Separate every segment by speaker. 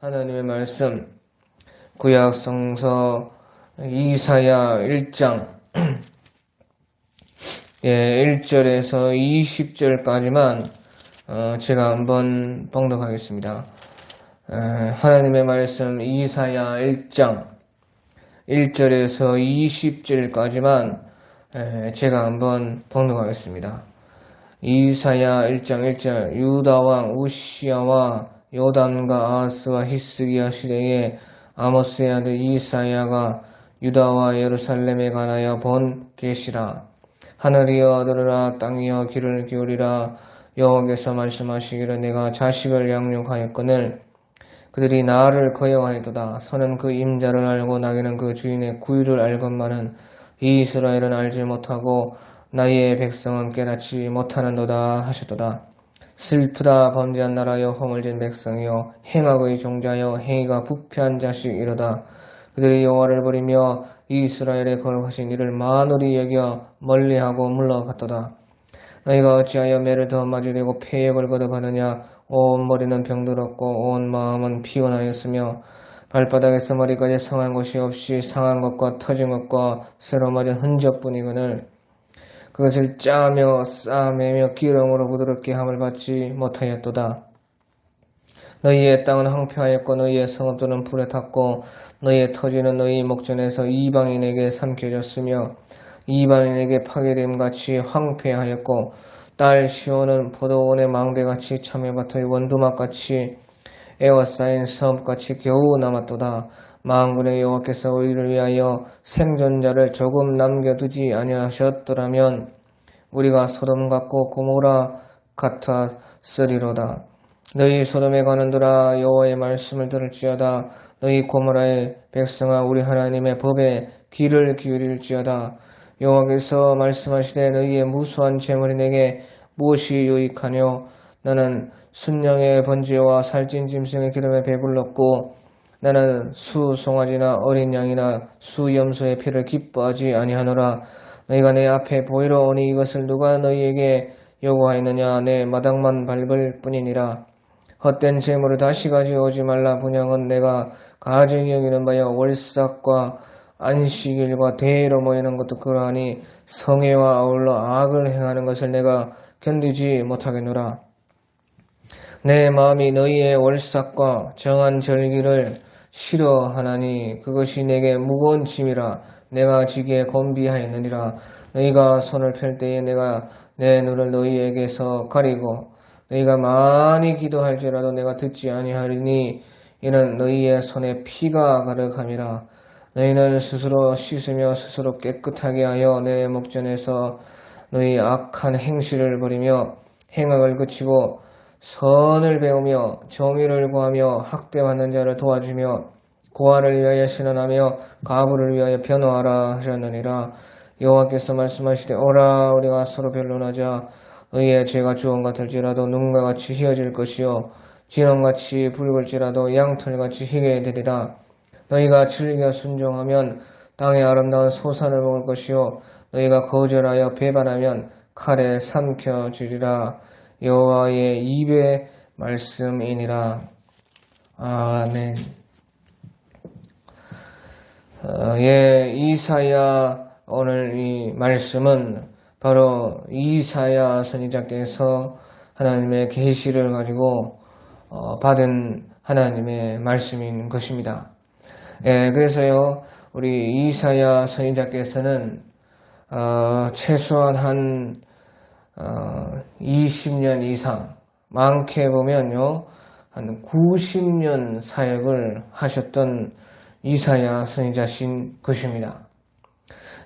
Speaker 1: 하나님의 말씀 구약 성서 이사야 1장 1절에서 20절까지만 제가 한번 봉독하겠습니다. 하나님의 말씀 이사야 1장 1절에서 20절까지만 제가 한번 봉독하겠습니다. 이사야 1장 1절 유다왕 우시야와 요담과 아하스와 히스기야 시대에 아모스의 아들 이사야가 유다와 예루살렘에 관하여 본 계시라. 하늘이여 들으라, 땅이여 귀를 기울이라. 여호와께서 말씀하시기를 내가 자식을 양육하였거늘 그들이 나를 거역하였도다. 선은 그 임자를 알고 나귀는 그 주인의 구유를 알건만은 이스라엘은 알지 못하고 나의 백성은 깨닫지 못하는도다 하셨도다. 슬프다 범죄한 나라여 허물진 백성이여 행악의 종자여 행위가 부패한 자식이로다. 그들이 여호와를 버리며 이스라엘에 거룩하신 이를 만홀히 여겨 멀리하고 물러갔도다. 너희가 어찌하여 매를 더 맞으려고 폐역을 거듭하느냐. 온 머리는 병들었고 온 마음은 피곤하였으며 발바닥에서 머리까지 상한 곳이 없이 상한 것과 터진 것과 새로 맞은 흔적뿐이거늘 그것을 짜며 싸매며 기름으로 부드럽게 함을 받지 못하였도다. 너희의 땅은 황폐하였고 너희의 성읍들은 불에 탔고 너희의 터지는 너희 목전에서 이방인에게 삼켜졌으며 이방인에게 파괴됨같이 황폐하였고 딸 시온은 포도원의 망대같이 참외밭의 원두막같이 에워싸인 섬같이 겨우 남았도다. 만군의 여호와께서 우리를 위하여 생존자를 조금 남겨두지 아니하셨더라면 우리가 소돔 같고 고모라 같았으리로다. 너희 소돔에 가는들아 여호와의 말씀을 들을지어다. 너희 고모라의 백성아 우리 하나님의 법에 귀를 기울일지어다. 여호와께서 말씀하시되 너희의 무수한 재물이 내게 무엇이 유익하뇨. 나는 순양의 번제와 살찐 짐승의 기름에 배불렀고 나는 수 송아지나 어린 양이나 수 염소의 피를 기뻐하지 아니하노라. 너희가 내 앞에 보이러 오니 이것을 누가 너희에게 요구하였느냐. 내 마당만 밟을 뿐이니라. 헛된 재물을 다시 가져오지 말라. 분향은 내가 가증히 여기는 바여 월삭과 안식일과 대회로 모이는 것도 그러하니 성회와 아울러 악을 행하는 것을 내가 견디지 못하겠노라. 내 마음이 너희의 월삭과 정한 절기를 싫어하나니 그것이 내게 무거운 짐이라. 내가 지기에 곤비하였느니라. 너희가 손을 펼 때에 내가 내 눈을 너희에게서 가리고 너희가 많이 기도할지라도 내가 듣지 아니하리니 이는 너희의 손에 피가 가득함이라. 너희는 스스로 씻으며 스스로 깨끗하게 하여 내 목전에서 너희 악한 행실을 버리며 행악을 그치고 선을 배우며 정의를 구하며 학대받는 자를 도와주며 고아를 위하여 신원하며 가부를 위하여 변호하라 하셨느니라. 여호와께서 말씀하시되 오라 우리가 서로 변론하자. 너희의 죄가 주홍 같을지라도 눈과 같이 희어질 것이요 진홍같이 붉을지라도 양털같이 희게 되리라. 너희가 즐겨 순종하면 땅의 아름다운 소산을 먹을 것이요 너희가 거절하여 배반하면 칼에 삼켜지리라. 여호와의 입의 말씀이니라. 아멘. 이사야 오늘 이 말씀은 바로 이사야 선지자께서 하나님의 계시를 가지고 받은 하나님의 말씀인 것입니다. 그래서요 우리 이사야 선지자께서는 최소한 한 20년 이상, 많게 보면요 한 90년 사역을 하셨던 이사야 선지자신 것입니다.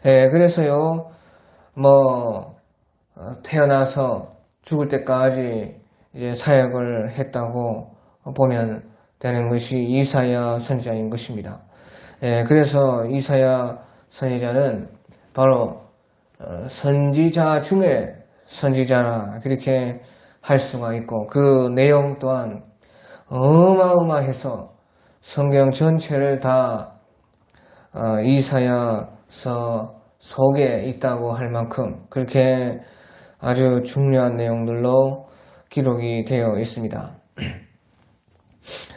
Speaker 1: 그래서요 태어나서 죽을 때까지 이제 사역을 했다고 보면 되는 것이 이사야 선지자인 것입니다. 그래서 이사야 선지자는 바로 선지자 중에 선지자라 그렇게 할 수가 있고 그 내용 또한 어마어마해서 성경 전체를 다 이사야서 속에 있다고 할 만큼 그렇게 아주 중요한 내용들로 기록이 되어 있습니다.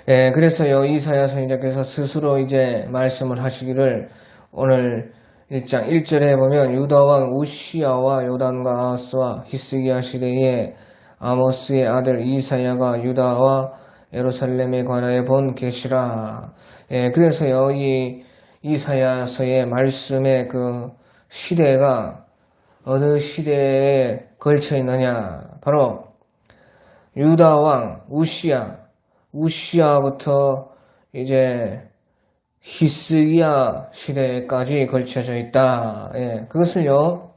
Speaker 1: 예, 그래서요, 이사야 선지자께서 스스로 이제 말씀을 하시기를 오늘 1장 1절에 보면 유다왕 우시야와 요단과 아하스와 히스기야 시대에 아모스의 아들 이사야가 유다와 예루살렘에 관하여 본 계시라. 예, 그래서요, 이 이사야서의 말씀의 그 시대가 어느 시대에 걸쳐 있느냐? 바로 유다왕 우시야부터 이제 히스기야 시대까지 걸쳐져 있다. 예, 그것을요,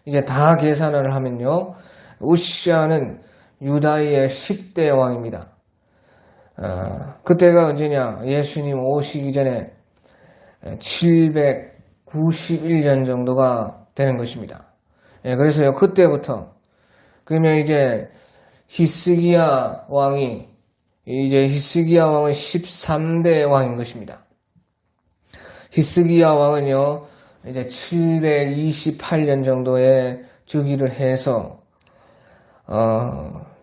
Speaker 1: 이제 다 계산을 하면요, 우시야는 유다의 10대 왕입니다. 그때가 언제냐? 예수님 오시기 전에 791년 정도가 되는 것입니다. 예, 그래서요, 그때부터, 그러면 이제 히스기야 왕은 13대 왕인 것입니다. 히스기야 왕은요, 이제 728년 정도에 즉위를 해서,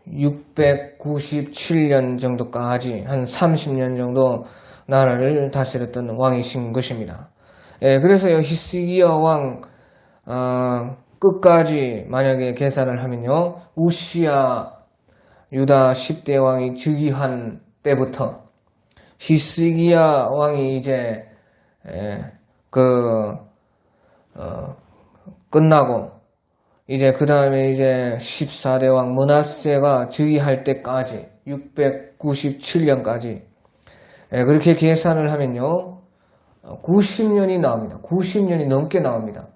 Speaker 1: 697년 정도까지 한 30년 정도 나라를 다스렸던 왕이신 것입니다. 예, 그래서요, 히스기야 왕, 끝까지 만약에 계산을 하면요, 우시야 유다 10대 왕이 즉위한 때부터 히스기야 왕이 이제 끝나고 이제 그 다음에 이제 14대 왕 므낫세가 즉위할 때까지 697년까지 그렇게 계산을 하면요 90년이 나옵니다. 90년이 넘게 나옵니다.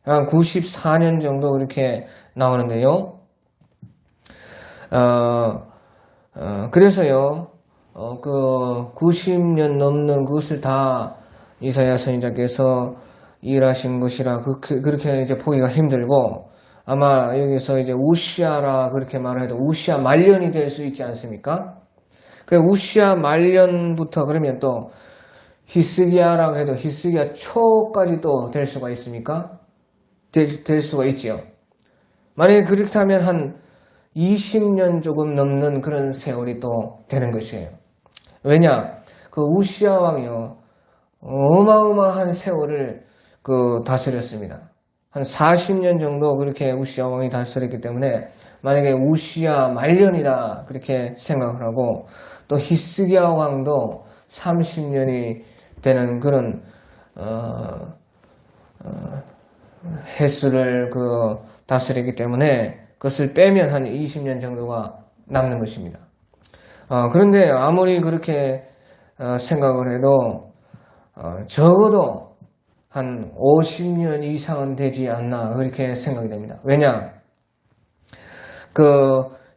Speaker 1: 한 94년 정도 그렇게 나오는데요. 그래서요, 그 90년 넘는 그것을 다 이사야 선지자께서 일하신 것이라 그렇게 이제 보기가 힘들고 아마 여기서 이제 우시야라 그렇게 말해도 우시야 말년이 될 수 있지 않습니까? 그 우시야 말년부터 그러면 또 히스기야라고 해도 히스기야 초까지 또 될 수가 있습니까? 될 수가 있지요. 만약에 그렇다면 한 20년 조금 넘는 그런 세월이 또 되는 것이에요. 왜냐? 그 우시야 왕이요. 어마어마한 세월을 다스렸습니다. 한 40년 정도 그렇게 우시야 왕이 다스렸기 때문에 만약에 우시야 말년이다 그렇게 생각을 하고 또 히스기야 왕도 30년이 되는 그런 횟수를 다스리기 때문에 그것을 빼면 한 20년 정도가 남는 것입니다. 그런데 아무리 그렇게 생각을 해도 적어도 한 50년 이상은 되지 않나 그렇게 생각이 됩니다. 왜냐?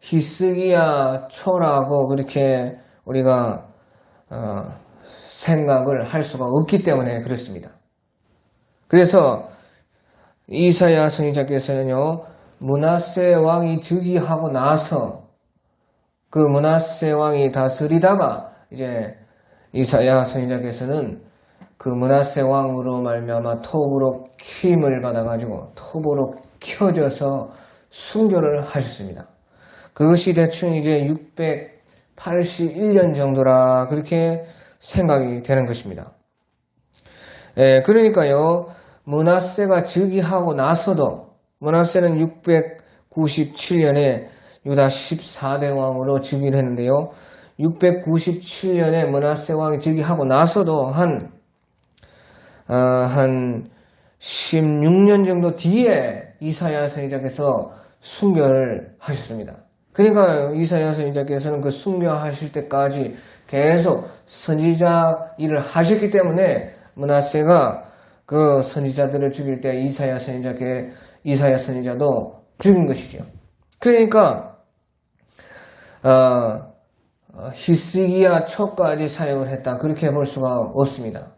Speaker 1: 히스기야 초라고 그렇게 우리가 생각을 할 수가 없기 때문에 그렇습니다. 그래서 이사야 선지자께서는요, 므낫세 왕이 즉위하고 나서 그 므낫세 왕이 다스리다가 이제 이사야 선지자께서는 그 므낫세 왕으로 말미암아 톱으로 킴을 받아가지고 톱으로 켜져서 순교를 하셨습니다. 그것이 대충 이제 681년 정도라 그렇게 생각이 되는 것입니다. 예, 그러니까요, 므낫세가 즉위하고 나서도 므낫세는 697년에 유다 14대 왕으로 즉위를 했는데요. 697년에 므낫세 왕이 즉위하고 나서도 한 16년 정도 뒤에 이사야 선지자께서 순교를 하셨습니다. 그러니까 이사야 선지자께서는 그 순교하실 때까지 계속 선지자 일을 하셨기 때문에 므낫세가 그 선지자들을 죽일 때 이사야 선지자도 죽인 것이죠. 그러니까 히스기야 초까지 사역을 했다 그렇게 볼 수가 없습니다.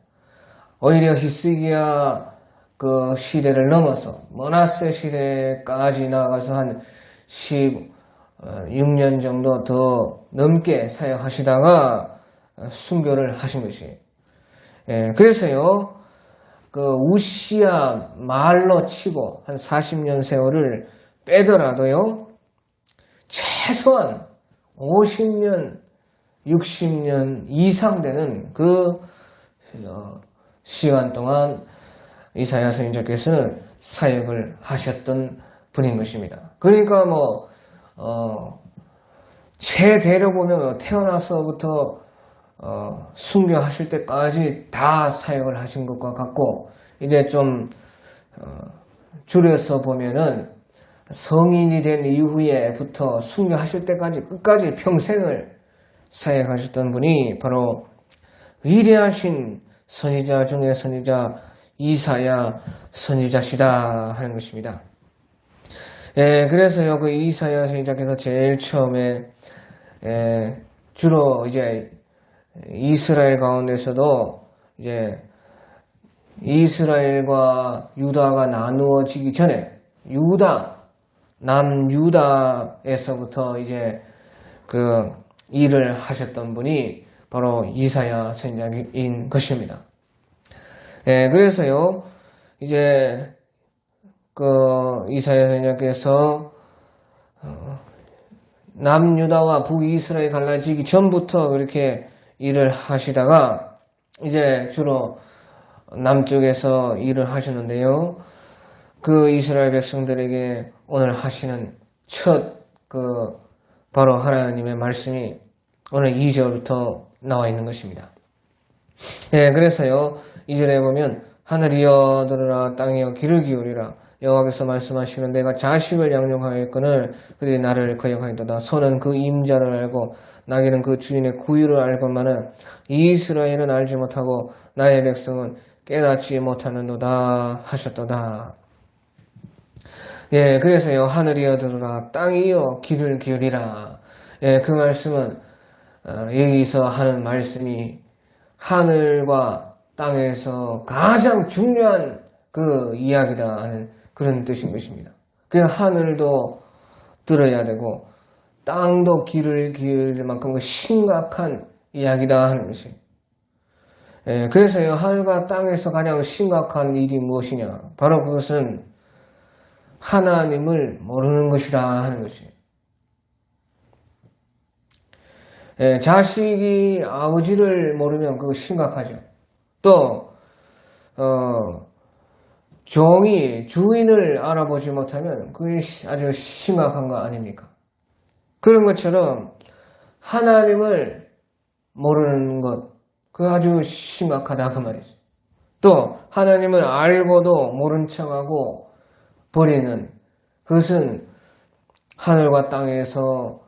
Speaker 1: 오히려 히스기야 그 시대를 넘어서 므낫세 시대까지 나가서 한 16년 정도 더 넘게 사역하시다가 순교를 하신 것이에요. 예, 그래서요, 그 우시야 말로 치고 한 40년 세월을 빼더라도요, 최소한 50년 60년 이상 되는 그 시간 동안 이사야 선지자께서는 사역을 하셨던 분인 것입니다. 그러니까 최대로 보면 태어나서부터 순교하실 때까지 다 사역을 하신 것과 같고, 이제 좀 줄여서 보면은 성인이 된 이후에부터 순교하실 때까지 끝까지 평생을 사역하셨던 분이 바로 위대하신 선지자 중의 선지자 이사야 선지자시다 하는 것입니다. 그래서요, 그 이사야 선지자께서 제일 처음에 주로 이제 이스라엘 가운데서도 이제 이스라엘과 유다가 나누어지기 전에 남유다에서부터 이제 그 일을 하셨던 분이 바로 이사야 선지자인 것입니다. 그래서요, 이제 그 이사야 선지자께서 남유다와 북이스라엘 갈라지기 전부터 그렇게 일을 하시다가 이제 주로 남쪽에서 일을 하셨는데요. 그 이스라엘 백성들에게 오늘 하시는 첫 바로 하나님의 말씀이 오늘 2절부터 나와 있는 것입니다. 그래서요, 2절에 보면 하늘이여 들으라, 땅이여 귀를 기울이라. 여호와께서 말씀하시는 내가 자식을 양육하였거늘 그들이 나를 거역하였도다. 소는 그 임자를 알고 나귀는 그 주인의 구유를 알건만은 이스라엘은 알지 못하고 나의 백성은 깨닫지 못하는도다 하셨도다. 그래서요, 하늘이여 들으라, 땅이여 귀를 기울이라. 그 말씀은 여기서 하는 말씀이 하늘과 땅에서 가장 중요한 그 이야기다 하는 그런 뜻인 것입니다. 그 하늘도 들어야 되고 땅도 귀를 기울일 만큼 심각한 이야기다 하는 것이. 그래서요, 하늘과 땅에서 가장 심각한 일이 무엇이냐? 바로 그것은 하나님을 모르는 것이라 하는 것이. 자식이 아버지를 모르면 그거 심각하죠. 또 종이 주인을 알아보지 못하면 그게 아주 심각한 거 아닙니까? 그런 것처럼 하나님을 모르는 것, 그거 아주 심각하다 그 말이죠. 또 하나님을 알고도 모른 척하고 버리는 그것은 하늘과 땅에서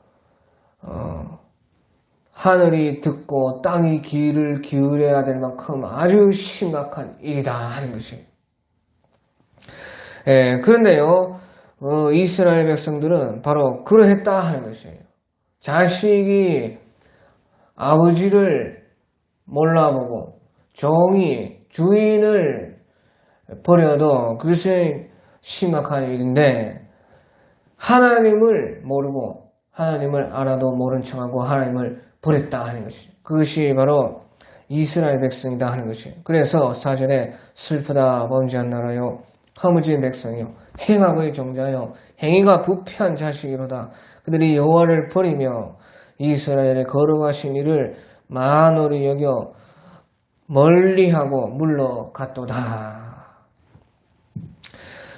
Speaker 1: 하늘이 듣고 땅이 귀를 기울여야 될 만큼 아주 심각한 일이다 하는 것입니다. 그런데요, 이스라엘 백성들은 바로 그러했다 하는 것이에요. 자식이 아버지를 몰라보고 종이 주인을 버려도 그것은 심각한 일인데, 하나님을 모르고 하나님을 알아도 모른 척하고 하나님을 버렸다 하는 것이죠. 그것이 바로 이스라엘 백성이다 하는 것이에요. 그래서 4절에 슬프다 범죄한 나라요 허무진 백성이요 행악의 종자요 행위가 부패한 자식이로다. 그들이 여호와를 버리며 이스라엘의 거룩하신 이를 만홀히 여겨 멀리하고 물러갔도다.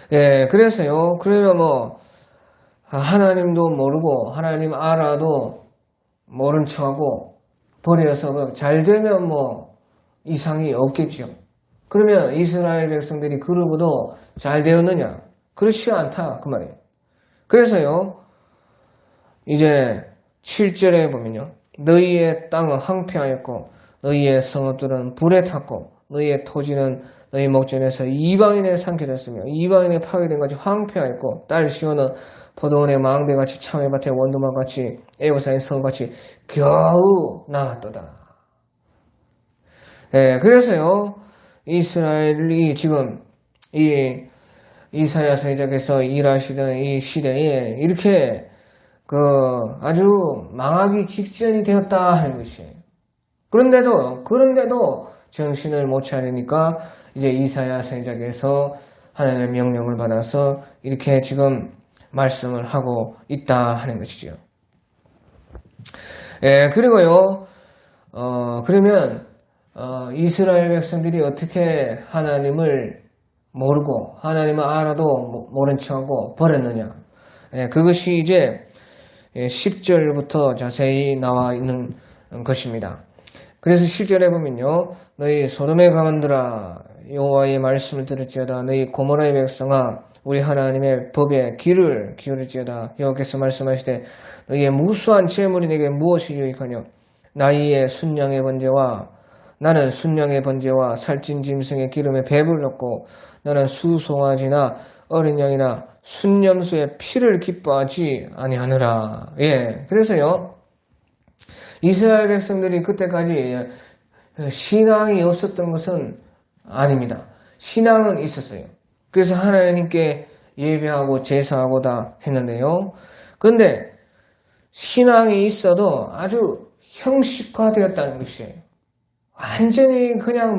Speaker 1: 그래서요, 그러면 하나님도 모르고 하나님 알아도 모른 척하고 버려서 잘 되면 이상이 없겠죠. 그러면 이스라엘 백성들이 그러고도 잘 되었느냐? 그렇지 않다 그 말이에요. 그래서요, 이제 7절에 보면요, 너희의 땅은 황폐하였고 너희의 성읍들은 불에 탔고 너희의 토지는 너희 목전에서 이방인에 삼켜졌으며 이방인에 파괴된 같이 황폐하였고 딸 시온은 포도원의 망대같이 참외밭의 원두막같이 에고사의 성같이 겨우 남았도다. 그래서요, 이스라엘이 지금 이 이사야 선지자께서 일하시던 이 시대에 이렇게 아주 망하기 직전이 되었다 하는 것이에요. 그런데도 정신을 못 차리니까 이제 이사야 선지자께서 하나님의 명령을 받아서 이렇게 지금 말씀을 하고 있다 하는 것이죠. 예, 그리고요, 그러면, 이스라엘 백성들이 어떻게 하나님을 모르고, 하나님을 알아도 모른 척하고 버렸느냐. 예, 그것이 이제 10절부터 자세히 나와 있는 것입니다. 그래서 10절에 보면요, 너희 소돔의 가문들아 여호와의 말씀을 들을지어다. 너희 고모라의 백성아 우리 하나님의 법에 귀를 기울일지어다. 여호와께서 말씀하시되 너희의 무수한 재물이 내게 무엇이 유익하뇨. 나이의 순양의 번제와 나는 순양의 번제와 살찐 짐승의 기름에 배불을 넣고 나는 수송아지나 어린 양이나 순염소의 피를 기뻐하지 아니하느라. 예, 그래서요 이스라엘 백성들이 그때까지 신앙이 없었던 것은 아닙니다. 신앙은 있었어요. 그래서 하나님께 예배하고 제사하고 다 했는데요. 그런데 신앙이 있어도 아주 형식화되었다는 것이에요. 완전히 그냥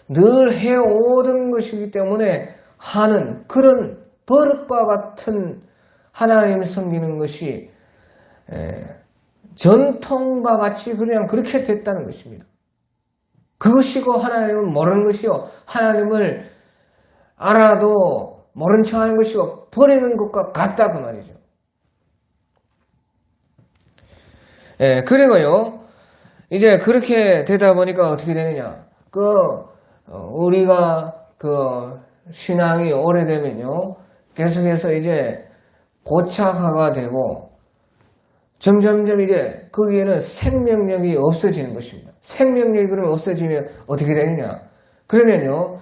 Speaker 1: 늘 해오던 것이기 때문에 하는 그런 버릇과 같은 하나님을 섬기는 것이 전통과 같이 그냥 그렇게 됐다는 것입니다. 그것이고 하나님을 모르는 것이요. 하나님을 알아도 모른 척 하는 것이고 버리는 것과 같다 그 말이죠. 예, 그리고요. 이제 그렇게 되다 보니까 어떻게 되느냐. 우리가 신앙이 오래되면요. 계속해서 이제 고착화가 되고 점점점 이제 거기에는 생명력이 없어지는 것입니다. 생명력이 그러면 없어지면 어떻게 되느냐. 그러면요.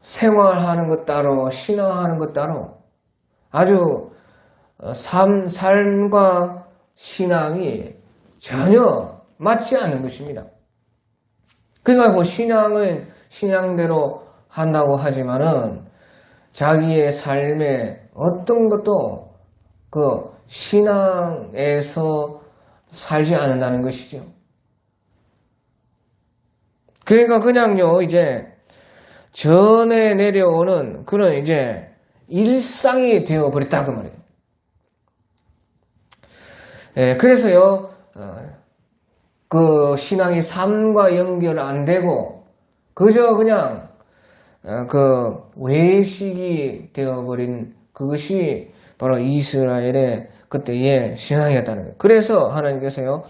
Speaker 1: 생활하는 것 따로 신앙하는 것 따로 아주 삶과 신앙이 전혀 맞지 않는 것입니다. 그러니까 신앙은 신앙대로 한다고 하지만은 자기의 삶에 어떤 것도 신앙에서 살지 않는다는 것이죠. 그러니까 그냥요 이제 전에 내려오는 그런 이제 일상이 되어버렸다 그 말이에요. 예, 그래서요 신앙이 삶과 연결 안 되고 그저 그냥 외식이 되어버린 그것이 바로 이스라엘의 그때의 신앙이었다는 거예요. 그래서 하나님께서요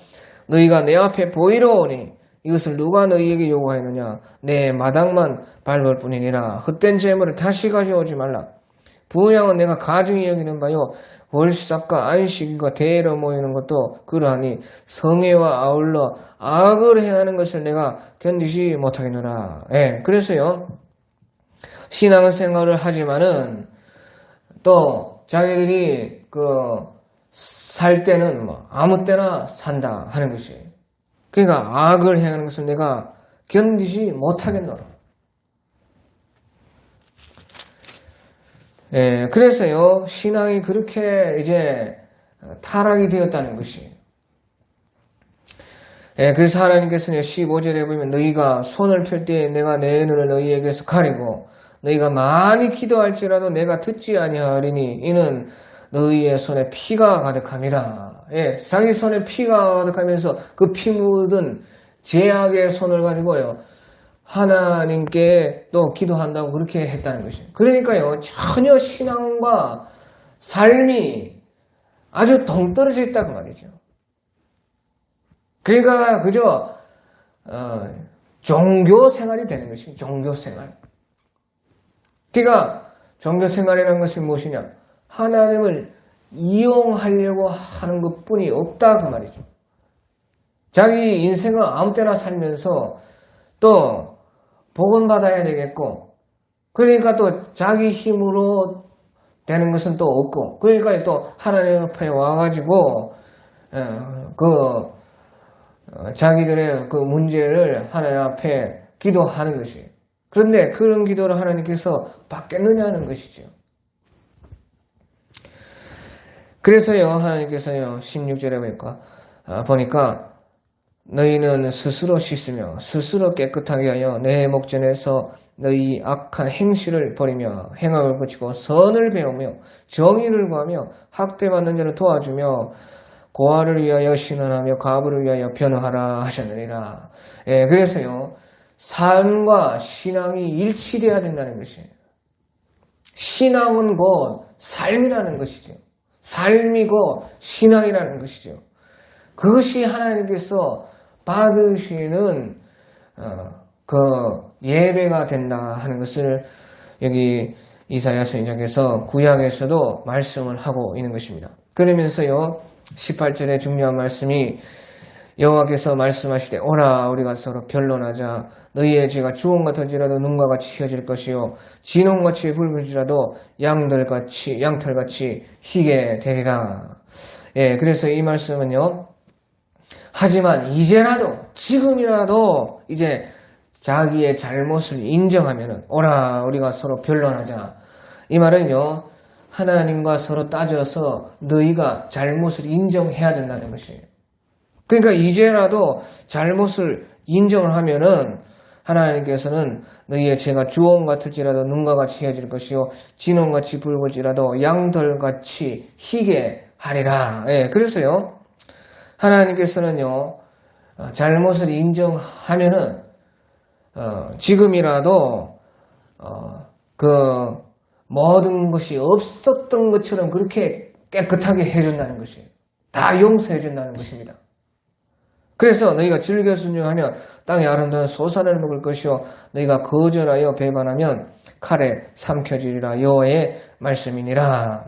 Speaker 1: 너희가 내 앞에 보이러 오니 이것을 누가 너희에게 요구하였느냐. 내 마당만 밟을 뿐이니라. 헛된 재물을 다시 가져오지 말라. 부양은 내가 가증히 여기는 바요 월삭과 안식일과 대회로 모이는 것도 그러하니 성회와 아울러 악을 행하는 것을 내가 견디지 못하겠노라. 예, 그래서요 신앙생활을 하지만은 또 자기들이 살 때는 아무 때나 산다 하는 것이에요. 그러니까 악을 행하는 것을 내가 견디지 못하겠노라. 예, 그래서요, 신앙이 그렇게 이제 타락이 되었다는 것이. 예, 그래서 하나님께서는 15절에 보면 너희가 손을 펼 때에 내가 내 눈을 너희에게서 가리고 너희가 많이 기도할지라도 내가 듣지 아니하리니 이는 너희의 손에 피가 가득함이라. 예, 자기 손에 피가 가득하면서 그 피 묻은 죄악의 손을 가지고요. 하나님께 또 기도한다고 그렇게 했다는 것이에요. 그러니까요, 전혀 신앙과 삶이 아주 동떨어져 있다고 말이죠. 그러니까 그저 종교 생활이 되는 것입니다. 종교 생활. 그러니까 종교 생활이라는 것이 무엇이냐? 하나님을 이용하려고 하는 것뿐이 없다 그 말이죠. 자기 인생을 아무 때나 살면서 또 복은 받아야 되겠고, 그러니까 또 자기 힘으로 되는 것은 또 없고, 그러니까 또 하나님 앞에 와가지고 자기들의 그 문제를 하나님 앞에 기도하는 것이에요. 그런데 그런 기도를 하나님께서 받겠느냐는 것이죠. 그래서요 하나님께서요 16절에 보니까 너희는 스스로 씻으며 스스로 깨끗하게 하여 내 목전에서 너희 악한 행실을 버리며 행악을 고치고 선을 배우며 정의를 구하며 학대받는 자를 도와주며 고아를 위하여 신원하며 과부를 위하여 변호하라 하셨느니라. 예, 그래서요, 삶과 신앙이 일치되어야 된다는 것이에요. 신앙은 곧 삶이라는 것이죠. 삶이고 신앙이라는 것이죠. 그것이 하나님께서 받으시는 그 예배가 된다 하는 것을 여기 이사야 선지자께서 구약에서도 말씀을 하고 있는 것입니다. 그러면서요 18절에 중요한 말씀이 여호와께서 말씀하시되 오라 우리가 서로 변론하자 너희의 죄가 주홍같을지라도 눈과 같이 휘어질 것이요 진홍같이 붉을지라도 양털같이 희게 되리라. 예, 그래서 이 말씀은요 하지만 이제라도 지금이라도 이제 자기의 잘못을 인정하면은 오라 우리가 서로 변론하자. 이 말은요 하나님과 서로 따져서 너희가 잘못을 인정해야 된다는 것이에요. 그러니까 이제라도 잘못을 인정을 하면은 하나님께서는 너희의 죄가 주홍 같을지라도 눈과 같이 휘어질 것이요 진홍같이 붉을지라도 양털같이 희게 하리라. 예, 그래서요 하나님께서는요 잘못을 인정하면은 지금이라도 그 모든 것이 없었던 것처럼 그렇게 깨끗하게 해준다는 것이에요. 다 용서해 준다는 것입니다. 그래서 너희가 즐겨 순종하면 땅의 아름다운 소산을 먹을 것이요 너희가 거절하여 배반하면 칼에 삼켜지리라. 여호와의 말씀이니라.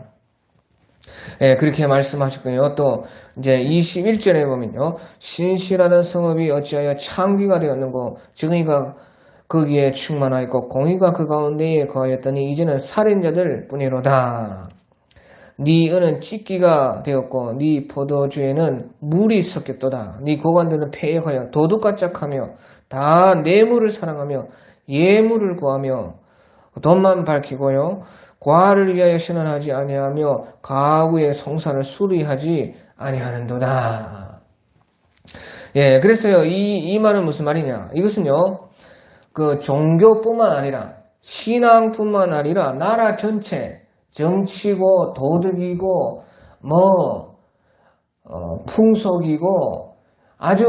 Speaker 1: 예, 그렇게 말씀하셨고요. 또 이제 21절에 보면요. 신실하던 성읍이 어찌하여 창기가 되었는고 정의가 거기에 충만하였고 공의가 그 가운데에 거하였더니 이제는 살인자들 뿐이로다. 네 은은 찢기가 되었고 네 포도주에는 물이 섞였도다. 네 고관들은 폐역하여 도둑과 짝하며 다 뇌물을 사랑하며 예물을 구하며 돈만 밝히고요. 과를 위하여 신원하지 아니하며 가구의 성사를 수리하지 아니하는도다. 예, 그래서요 이 말은 무슨 말이냐? 이것은요 그 종교뿐만 아니라 신앙뿐만 아니라 나라 전체 정치고 도덕이고 풍속이고 아주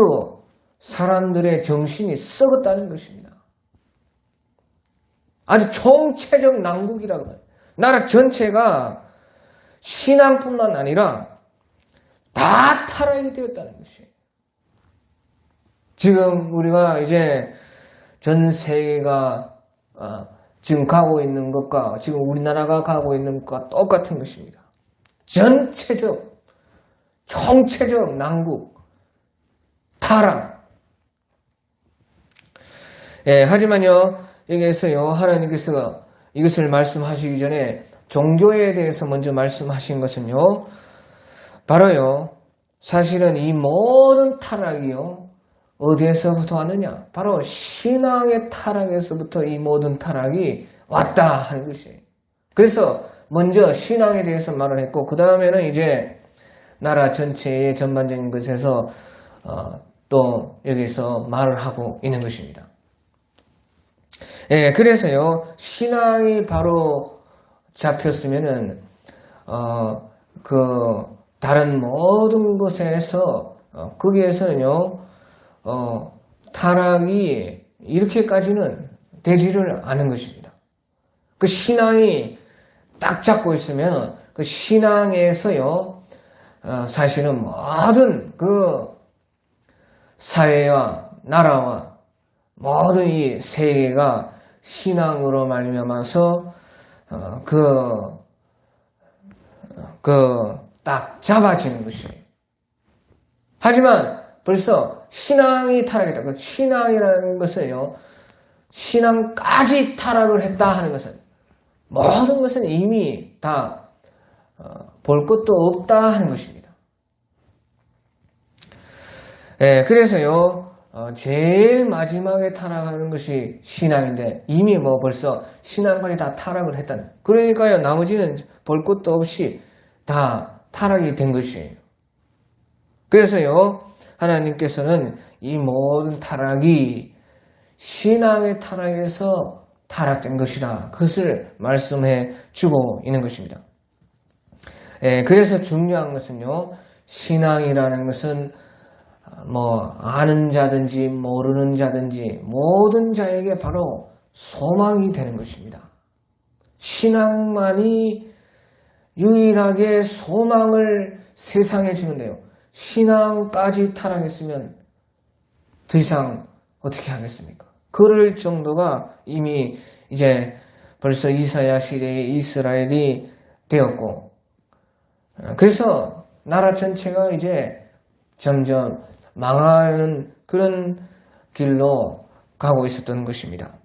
Speaker 1: 사람들의 정신이 썩었다는 것입니다. 아주 총체적 난국이라고 해요. 나라 전체가 신앙뿐만 아니라 다 타락이 되었다는 것이에요. 지금 우리가 이제 전 세계가 지금 가고 있는 것과 지금 우리나라가 가고 있는 것과 똑같은 것입니다. 전체적, 총체적 난국, 타락. 예, 하지만요, 여기에서요, 하나님께서 이것을 말씀하시기 전에 종교에 대해서 먼저 말씀하신 것은요, 바로요, 사실은 이 모든 타락이요, 어디에서부터 왔느냐? 바로 신앙의 타락에서부터 이 모든 타락이 왔다 하는 것이에요. 그래서 먼저 신앙에 대해서 말을 했고 그 다음에는 이제 나라 전체의 전반적인 것에서 또 여기서 말을 하고 있는 것입니다. 예, 그래서요 신앙이 바로 잡혔으면은 그 다른 모든 것에서 거기에서는요. 타락이 이렇게까지는 되지를 않은 것입니다. 그 신앙이 딱 잡고 있으면 그 신앙에서요, 사실은 모든 그 사회와 나라와 모든 이 세계가 신앙으로 말미암아서 딱 잡아지는 것이에요. 하지만 벌써 신앙이 타락했다. 그 신앙이라는 것은요, 신앙까지 타락을 했다 하는 것은 모든 것은 이미 다 볼 것도 없다 하는 것입니다. 예, 그래서요, 제일 마지막에 타락하는 것이 신앙인데 이미 벌써 신앙까지 다 타락을 했다는. 그러니까요, 나머지는 볼 것도 없이 다 타락이 된 것이에요. 그래서요, 하나님께서는 이 모든 타락이 신앙의 타락에서 타락된 것이라 그것을 말씀해 주고 있는 것입니다. 예, 그래서 중요한 것은요. 신앙이라는 것은 아는 자든지 모르는 자든지 모든 자에게 바로 소망이 되는 것입니다. 신앙만이 유일하게 소망을 세상에 주는데요. 신앙까지 타락했으면 더 이상 어떻게 하겠습니까? 그럴 정도가 이미 이제 벌써 이사야 시대의 이스라엘이 되었고, 그래서 나라 전체가 이제 점점 망하는 그런 길로 가고 있었던 것입니다.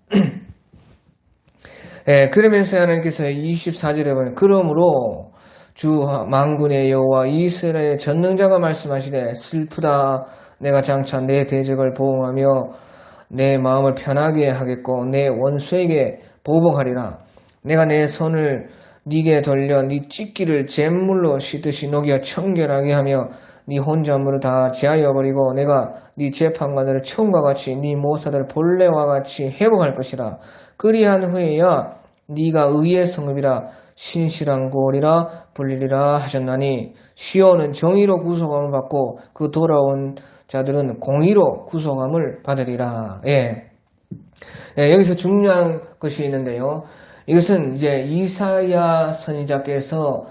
Speaker 1: 그러면서 하나님께서 24절에 보면 그러므로 주 만군의 여호와 이스라엘의 전능자가 말씀하시되 슬프다 내가 장차 내 대적을 보응하며 내 마음을 편하게 하겠고 내 원수에게 보복하리라. 내가 내 손을 네게 돌려 네 찢기를 잿물로 씻듯이 녹여 청결하게 하며 네 혼자물을 다 제하여 버리고 내가 네 재판관들을 처음과 같이 네 모사들을 본래와 같이 회복할 것이라. 그리한 후에야 네가 의의 성읍이라 신실한 고을이라 불리리라 하셨나니 시온은 정의로 구속함을 받고 그 돌아온 자들은 공의로 구속함을 받으리라. 여기서 중요한 것이 있는데요. 이것은 이제 이사야 선지자께서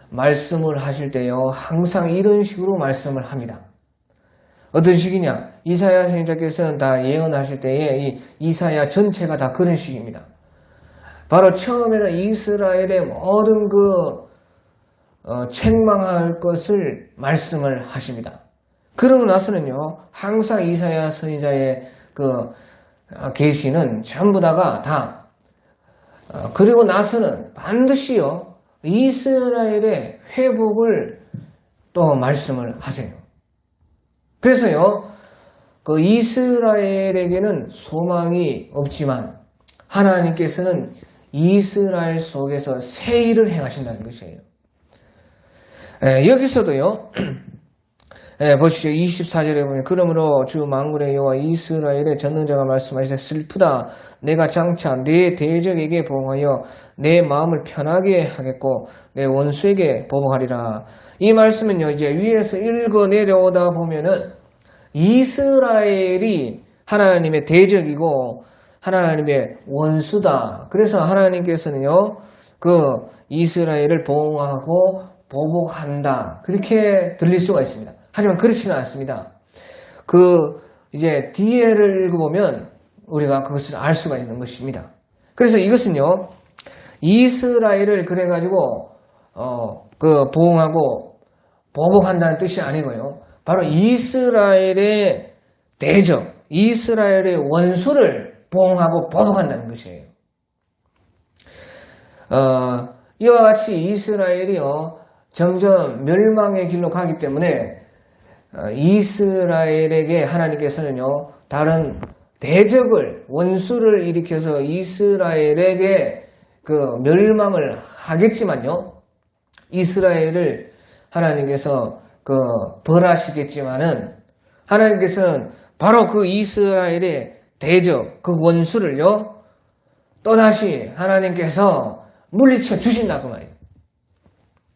Speaker 1: 말씀을 하실 때요, 항상 이런 식으로 말씀을 합니다. 어떤 식이냐? 이사야 선지자께서는 다 예언하실 때에 이 이사야 전체가 다 그런 식입니다. 바로 처음에는 이스라엘의 모든 책망할 것을 말씀을 하십니다. 그러고 나서는요, 항상 이사야 선지자의 계시는 전부 다가 그리고 나서는 반드시요, 이스라엘의 회복을 또 말씀을 하세요. 그래서요, 이스라엘에게는 소망이 없지만 하나님께서는 이스라엘 속에서 새 일을 행하신다는 것이에요. 여기서도요, 보시죠. 24절에 보면 그러므로 주 만군의 여호와 이스라엘의 전능자가 말씀하시되 슬프다 내가 장차 내 대적에게 보응하여 내 마음을 편하게 하겠고 내 원수에게 보복하리라. 이 말씀은요, 이제 위에서 읽어 내려오다 보면은 이스라엘이 하나님의 대적이고 하나님의 원수다. 그래서 하나님께서는요, 이스라엘을 보응하고 보복한다. 그렇게 들릴 수가 있습니다. 하지만 그렇지는 않습니다. 이제 뒤에를 읽어보면 우리가 그것을 알 수가 있는 것입니다. 그래서 이것은요, 이스라엘을 그래가지고, 보응하고 보복한다는 뜻이 아니고요. 바로 이스라엘의 대적, 이스라엘의 원수를 보응하고 보복한다는 것이에요. 이와 같이 이스라엘이요, 점점 멸망의 길로 가기 때문에 이스라엘에게 하나님께서는요, 다른 대적을, 원수를 일으켜서 이스라엘에게 멸망을 하겠지만요, 이스라엘을 하나님께서 벌하시겠지만은 하나님께서는 바로 이스라엘의 대적, 원수를요, 또다시 하나님께서 물리쳐 주신다 그 말이에요.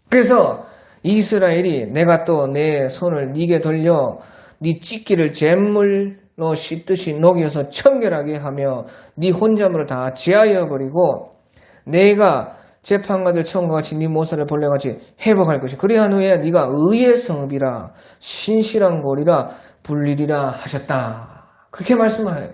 Speaker 1: 그래서 이스라엘이 내가 또 내 손을 네게 돌려 네 찢기를 잿물로 씻듯이 녹여서 청결하게 하며 네 혼자물을 다 제하여 버리고 내가 재판관들 처음과 같이 네 모사를 본래같이 회복할 것이 그리한 후에 네가 의의 성읍이라 신실한 고리라 불리리라 하셨다. 그렇게 말씀을 해요.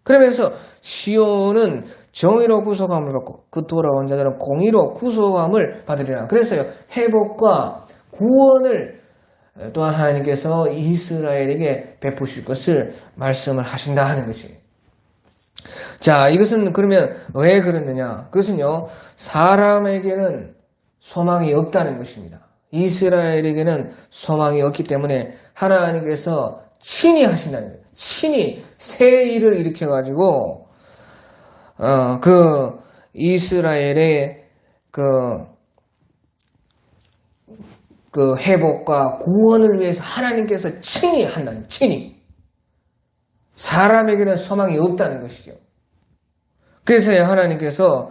Speaker 1: 그러면서 시온은 정의로 구속함을 받고 그 돌아온 자들은 공의로 구속함을 받으리라. 그래서요, 회복과 구원을 또한 하나님께서 이스라엘에게 베푸실 것을 말씀을 하신다 하는 것이에요. 자, 이것은 그러면 왜 그러느냐? 그것은요, 사람에게는 소망이 없다는 것입니다. 이스라엘에게는 소망이 없기 때문에 하나님께서 친히 하신다는 거예요. 친히 새 일을 일으켜가지고 이스라엘의 회복과 구원을 위해서 하나님께서 친히 한다는, 친히. 사람에게는 소망이 없다는 것이죠. 그래서 하나님께서,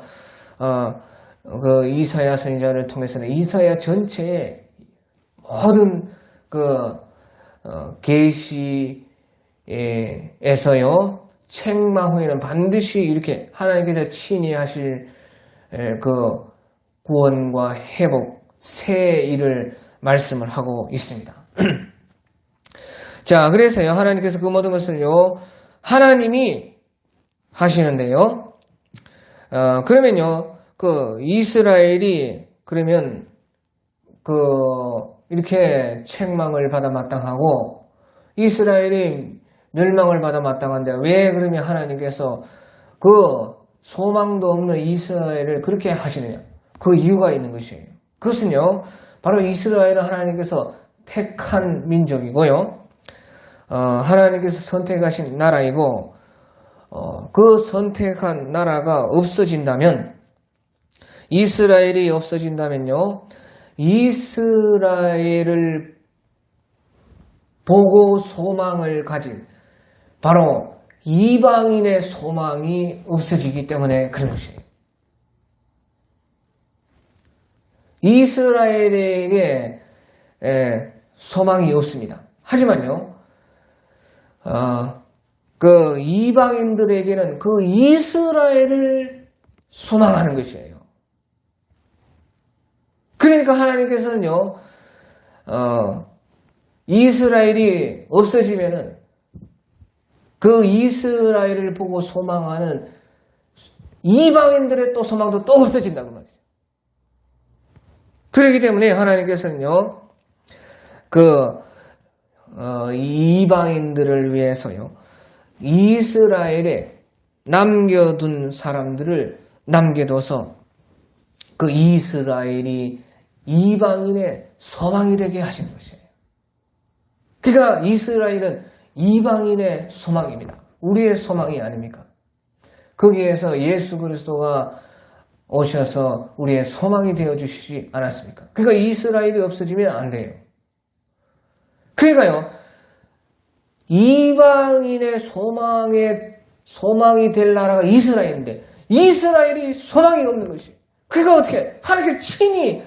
Speaker 1: 이사야 선지자를 통해서는 이사야 전체의 모든 계시에서요 책망 후에는 반드시 이렇게 하나님께서 친히 하실 구원과 회복, 새 일을 말씀을 하고 있습니다. 자, 그래서요 하나님께서 그 모든 것을요 하나님이 하시는데요. 그러면요 이스라엘이 그러면 이렇게 책망을 받아 마땅하고 이스라엘이 멸망을 받아 마땅한데 왜 그러면 하나님께서 소망도 없는 이스라엘을 그렇게 하시느냐? 그 이유가 있는 것이에요. 그것은요, 바로 이스라엘은 하나님께서 택한 민족이고요. 하나님께서 선택하신 나라이고, 그 선택한 나라가 없어진다면, 이스라엘이 없어진다면요, 이스라엘을 보고 소망을 가진 바로 이방인의 소망이 없어지기 때문에 그런 것이에요. 이스라엘에게 소망이 없습니다. 하지만요, 이방인들에게는 그 이스라엘을 소망하는 것이에요. 그러니까 하나님께서는요, 이스라엘이 없어지면은 그 이스라엘을 보고 소망하는 이방인들의 또 소망도 또 없어진다고 말이죠. 그렇기 때문에 하나님께서는요, 이방인들을 위해서요, 이스라엘에 남겨둔 사람들을 남겨둬서 그 이스라엘이 이방인의 소망이 되게 하시는 것이에요. 그러니까 이스라엘은 이방인의 소망입니다. 우리의 소망이 아닙니까? 거기에서 예수 그리스도가 오셔서 우리의 소망이 되어주시지 않았습니까? 그러니까 이스라엘이 없어지면 안 돼요. 그러니까요, 이방인의 소망이 될 나라가 이스라엘인데 이스라엘이 소망이 없는 것이. 그러니까 어떻게? 하나님께 친히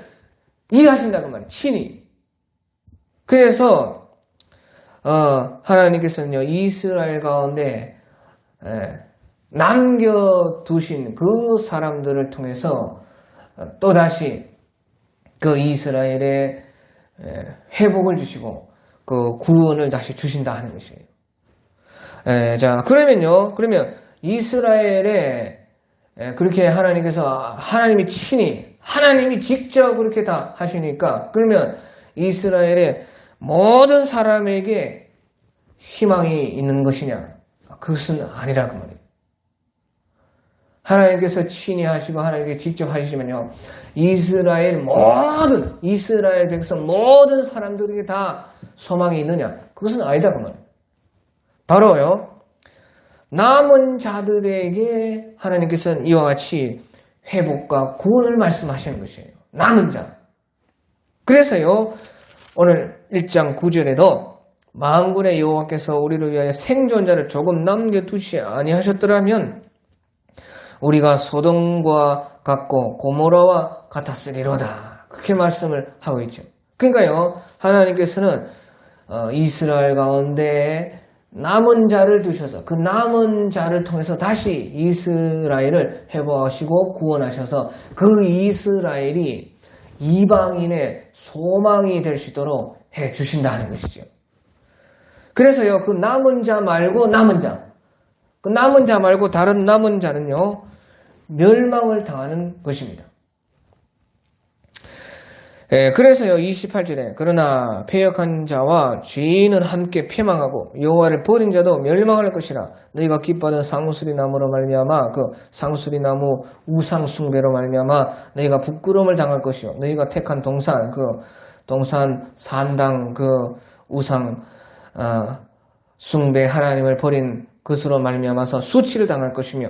Speaker 1: 일하신다는 말이에요. 친히. 그래서 하나님께서는요, 이스라엘 가운데 남겨두신 그 사람들을 통해서 또다시 그 이스라엘의 회복을 주시고 그 구원을 다시 주신다 하는 것이에요. 자, 그러면 이스라엘에 그렇게 하나님이 친히, 하나님이 직접 그렇게 다 하시니까, 그러면 이스라엘의 모든 사람에게 희망이 있는 것이냐? 그것은 아니라 그 말이에요. 하나님께서 친히 하시고 하나님께 직접 하시면요, 이스라엘 백성 모든 사람들에게 다 소망이 있느냐? 그것은 아니다 그 말이에요. 바로요, 남은 자들에게 하나님께서는 이와 같이 회복과 구원을 말씀하시는 것이에요. 남은 자. 그래서요, 오늘 1장 9절에도 만군의 여호와께서 우리를 위하여 생존자를 조금 남겨두시 아니하셨더라면 우리가 소돔과 같고 고모라와 같았으리로다. 그렇게 말씀을 하고 있죠. 그러니까요, 하나님께서는 이스라엘 가운데 남은 자를 두셔서 그 남은 자를 통해서 다시 이스라엘을 회복하시고 구원하셔서 그 이스라엘이 이방인의 소망이 될 수 있도록 해주신다는 것이죠. 그래서요, 그 남은 자 말고 다른 남은 자는요, 멸망을 당하는 것입니다. 그래서요, 28절에 그러나 패역한 자와 죄인은 함께 패망하고 여호와를 버린 자도 멸망할 것이라. 너희가 기뻐하던 상수리 나무로 말미암아 그 상수리 나무 우상 숭배로 말미암아 너희가 부끄러움을 당할 것이요 너희가 택한 동산 산당 그 우상 숭배 하나님을 버린 것으로 말미암아서 수치를 당할 것이며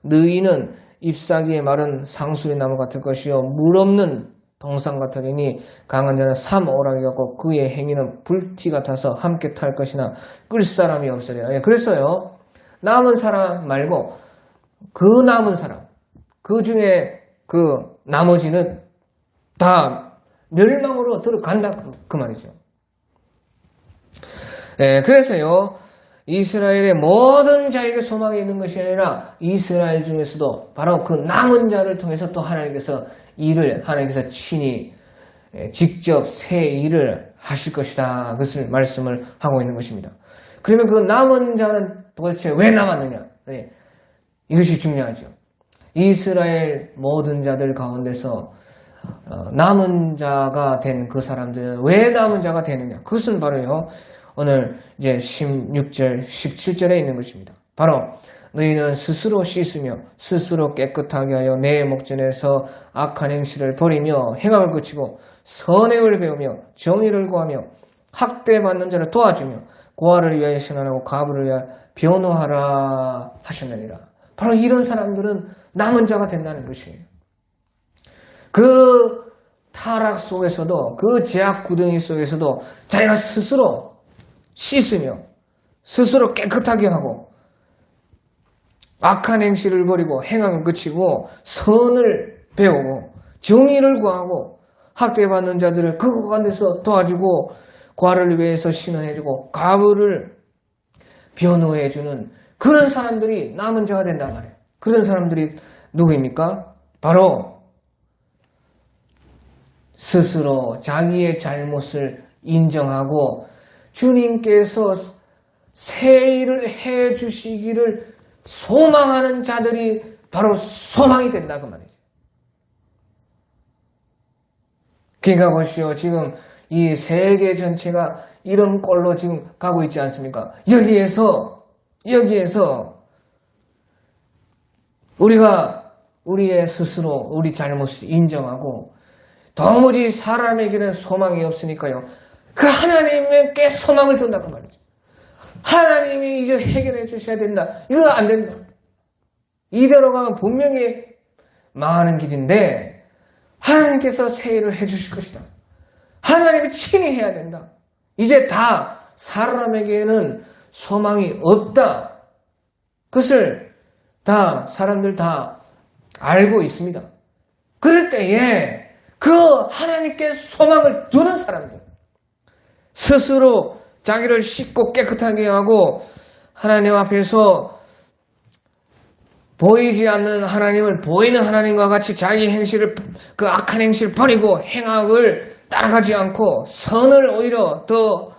Speaker 1: 너희는 잎사귀에 마른 상수리 나무 같을 것이요 물 없는 동산 같으리니 강한 자는 삼오라기 같고 그의 행위는 불티 같아서 함께 탈 것이나 끌 사람이 없으리라. 그래서요, 남은 사람 말고 그 남은 사람, 그 중에 그 나머지는 다 멸망으로 들어간다 그 말이죠. 그래서요, 이스라엘의 모든 자에게 소망이 있는 것이 아니라 이스라엘 중에서도 바로 그 남은 자를 통해서 또 하나님께서 하나님께서 친히 직접 새 일을 하실 것이다. 그것을 말씀을 하고 있는 것입니다. 그러면 그 남은 자는 도대체 왜 남았느냐? 이것이 중요하죠. 이스라엘 모든 자들 가운데서 남은 자가 된 그 사람들은 왜 남은 자가 되느냐? 그것은 바로요, 오늘 이제 16절, 17절에 있는 것입니다. 바로 너희는 스스로 씻으며 스스로 깨끗하게 하여 내 목전에서 악한 행실을 버리며 행함을 그치고 선행을 배우며 정의를 구하며 학대받는 자를 도와주며 고아를 위하여 신원하고 과부를 위하여 변호하라 하셨느니라. 바로 이런 사람들은 남은 자가 된다는 것이에요. 그 타락 속에서도, 그 제약 구덩이 속에서도 자기가 스스로 씻으며 스스로 깨끗하게 하고 악한 행실을 버리고 행함을 그치고 선을 배우고 정의를 구하고 학대받는 자들을 그 가운데서 도와주고 과를 위해서 신원해주고 과부를 변호해주는 그런 사람들이 남은 자가 된단 말이에요. 그런 사람들이 누구입니까? 바로 스스로 자기의 잘못을 인정하고 주님께서 새 일을 해 주시기를 소망하는 자들이 바로 소망이 된다 그 말이죠. 그러니까 보시오, 지금 이 세계 전체가 이런 꼴로 지금 가고 있지 않습니까? 여기에서 우리가 우리의 스스로 우리 잘못을 인정하고 도무지 사람에게는 소망이 없으니까요, 그 하나님께 소망을 둔다 그 말이죠. 하나님이 이제 해결해 주셔야 된다. 이거 안 된다. 이대로 가면 분명히 망하는 길인데 하나님께서 새 일을 해 주실 것이다. 하나님이 친히 해야 된다. 이제 다 사람에게는 소망이 없다. 그것을 다 사람들 다 알고 있습니다. 그럴 때에 그 하나님께 소망을 두는 사람들, 스스로 자기를 씻고 깨끗하게 하고 하나님 앞에서 보이지 않는 하나님을 보이는 하나님과 같이 자기 행실을, 그 악한 행실을 버리고 행악을 따라가지 않고 선을 오히려 더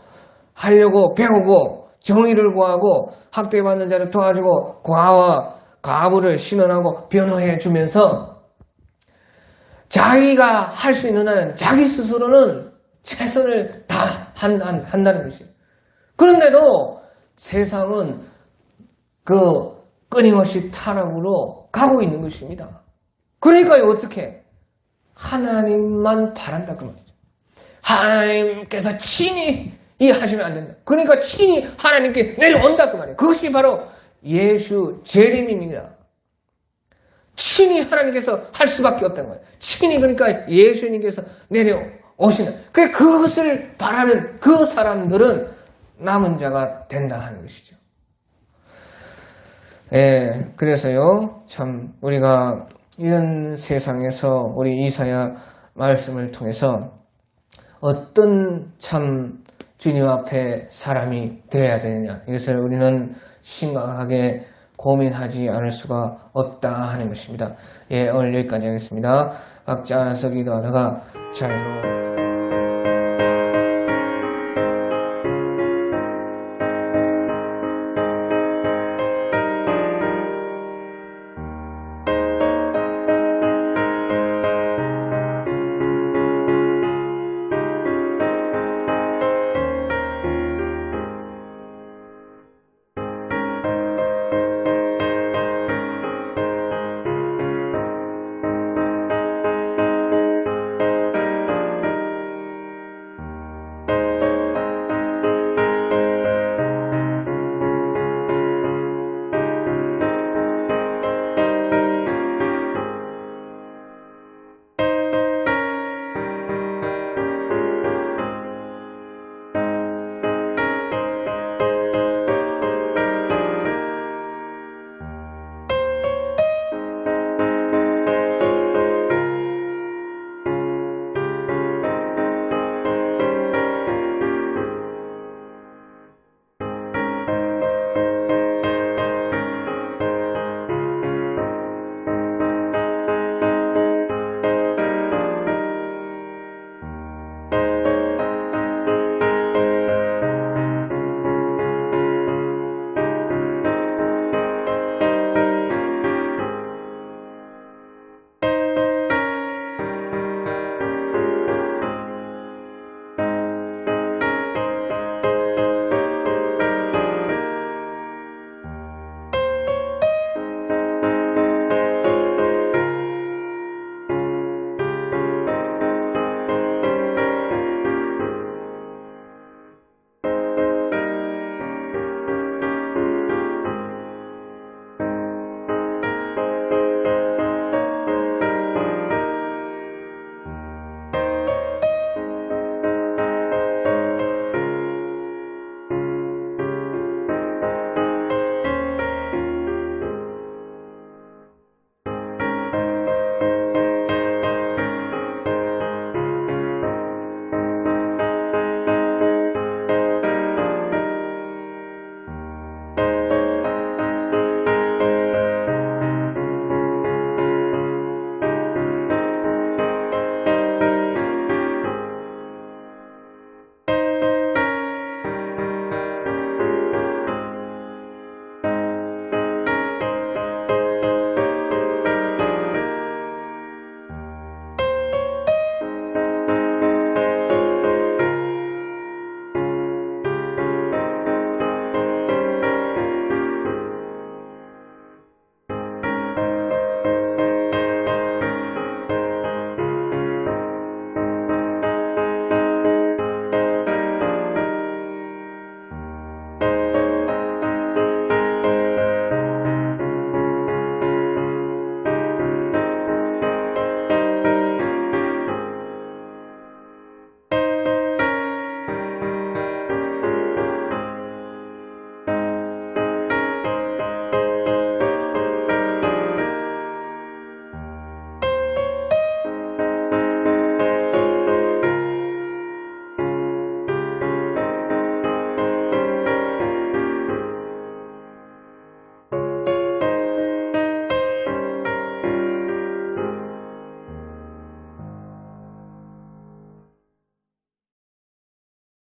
Speaker 1: 하려고 배우고 정의를 구하고 학대받는 자를 도와주고 과와 과부를 신원하고 변호해 주면서 자기가 할 수 있는 한은 자기 스스로는 최선을 다한다는 것이에요. 그런데도 세상은 그 끊임없이 타락으로 가고 있는 것입니다. 그러니까 어떻게? 하나님만 바란다 그 말이죠. 하나님께서 친히 하시면 안 된다. 그러니까 친히 하나님께 내려온다 그 말이에요. 그것이 바로 예수 재림입니다. 친히 하나님께서 할 수밖에 없다는 거예요. 친히, 그러니까 예수님께서 내려오시는, 그것을 바라는 그 사람들은 남은 자가 된다 하는 것이죠. 그래서요, 참 우리가 이런 세상에서 우리 이사야 말씀을 통해서 어떤 참 주님 앞에 사람이 되어야 되느냐, 이것을 우리는 심각하게 고민하지 않을 수가 없다 하는 것입니다. 오늘 여기까지 하겠습니다. 각자 알아서 기도하다가 자유로